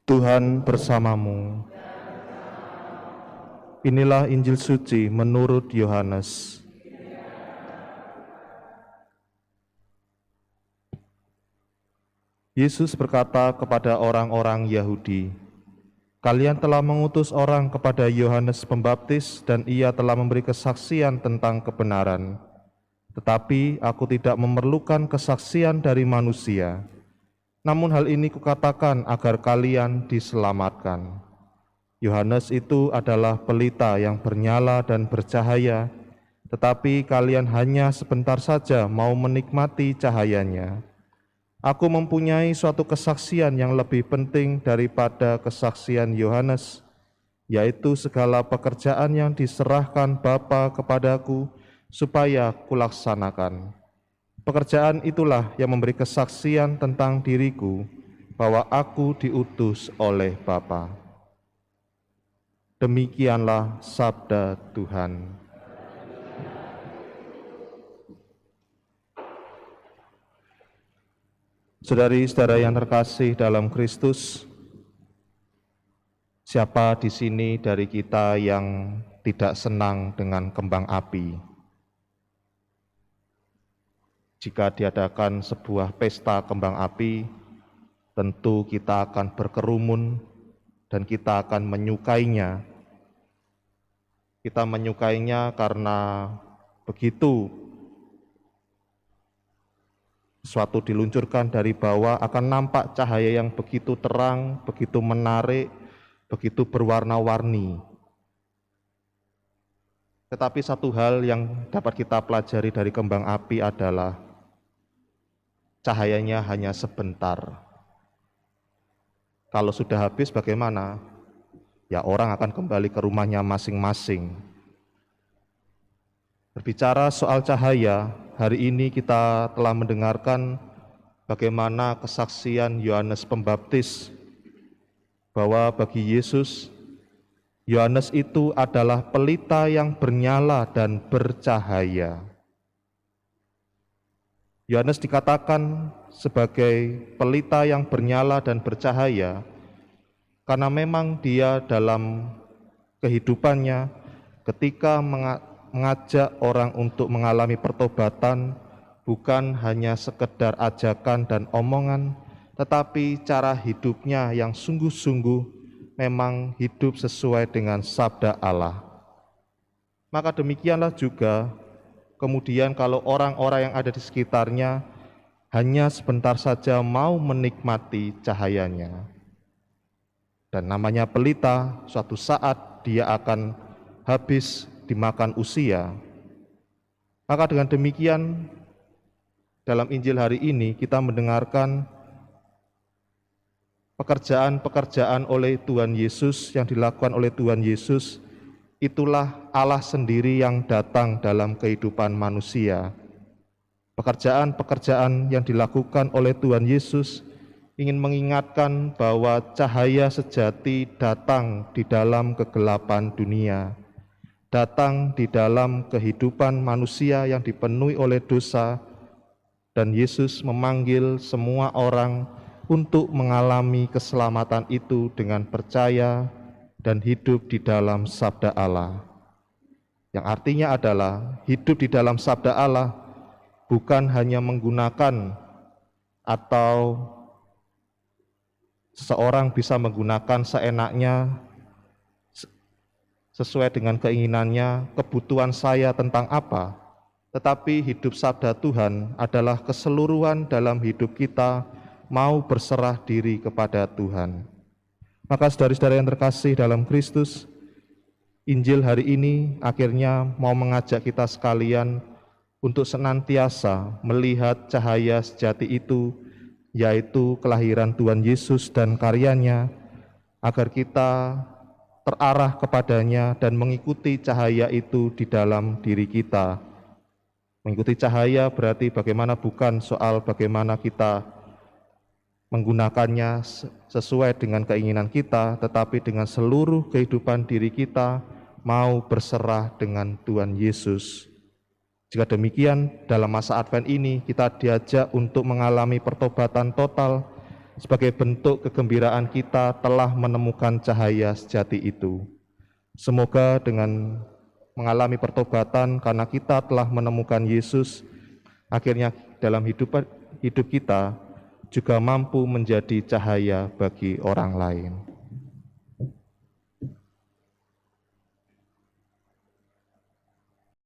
Tuhan bersamamu. Inilah Injil suci menurut Yohanes. Yesus berkata kepada orang-orang Yahudi, "Kalian telah mengutus orang kepada Yohanes Pembaptis dan ia telah memberi kesaksian tentang kebenaran. Tetapi aku tidak memerlukan kesaksian dari manusia. Namun hal ini kukatakan agar kalian diselamatkan. Yohanes itu adalah pelita yang bernyala dan bercahaya, tetapi kalian hanya sebentar saja mau menikmati cahayanya. Aku mempunyai suatu kesaksian yang lebih penting daripada kesaksian Yohanes, yaitu segala pekerjaan yang diserahkan Bapa kepadaku supaya kulaksanakan. Pekerjaan itulah yang memberi kesaksian tentang diriku bahwa aku diutus oleh Bapa." Demikianlah sabda Tuhan. Saudari-saudara yang terkasih dalam Kristus, siapa di sini dari kita yang tidak senang dengan kembang api? Jika diadakan sebuah pesta kembang api, tentu kita akan berkerumun dan kita akan menyukainya. Kita menyukainya karena begitu sesuatu diluncurkan dari bawah akan nampak cahaya yang begitu terang, begitu menarik, begitu berwarna-warni. Tetapi satu hal yang dapat kita pelajari dari kembang api adalah cahayanya hanya sebentar. Kalau sudah habis bagaimana? Ya orang akan kembali ke rumahnya masing-masing. Berbicara soal cahaya, hari ini kita telah mendengarkan bagaimana kesaksian Yohanes Pembaptis bahwa bagi Yesus, Yohanes itu adalah pelita yang bernyala dan bercahaya. Yohanes dikatakan sebagai pelita yang bernyala dan bercahaya karena memang dia dalam kehidupannya ketika mengajak orang untuk mengalami pertobatan bukan hanya sekedar ajakan dan omongan, tetapi cara hidupnya yang sungguh-sungguh memang hidup sesuai dengan sabda Allah. Maka demikianlah juga kemudian kalau orang-orang yang ada di sekitarnya hanya sebentar saja mau menikmati cahayanya. Dan namanya pelita, suatu saat dia akan habis dimakan usia. Maka dengan demikian, dalam Injil hari ini kita mendengarkan pekerjaan-pekerjaan oleh Tuhan Yesus yang dilakukan oleh Tuhan Yesus, itulah Allah sendiri yang datang dalam kehidupan manusia. Pekerjaan-pekerjaan yang dilakukan oleh Tuhan Yesus ingin mengingatkan bahwa cahaya sejati datang di dalam kegelapan dunia, datang di dalam kehidupan manusia yang dipenuhi oleh dosa, dan Yesus memanggil semua orang untuk mengalami keselamatan itu dengan percaya dan hidup di dalam sabda Allah. Yang artinya adalah hidup di dalam sabda Allah bukan hanya menggunakan atau seseorang bisa menggunakan seenaknya sesuai dengan keinginannya, kebutuhan saya tentang apa, tetapi hidup sabda Tuhan adalah keseluruhan dalam hidup kita mau berserah diri kepada Tuhan. Maka saudara-saudara yang terkasih dalam Kristus, Injil hari ini akhirnya mau mengajak kita sekalian untuk senantiasa melihat cahaya sejati itu, yaitu kelahiran Tuhan Yesus dan karyanya, agar kita terarah kepadanya dan mengikuti cahaya itu di dalam diri kita. Mengikuti cahaya berarti bagaimana bukan soal bagaimana kita menggunakannya sesuai dengan keinginan kita, tetapi dengan seluruh kehidupan diri kita mau berserah dengan Tuhan Yesus. Jika demikian, dalam masa Advent ini kita diajak untuk mengalami pertobatan total, sebagai bentuk kegembiraan kita telah menemukan cahaya sejati itu. Semoga dengan mengalami pertobatan karena kita telah menemukan Yesus, akhirnya dalam hidup kita juga mampu menjadi cahaya bagi orang lain.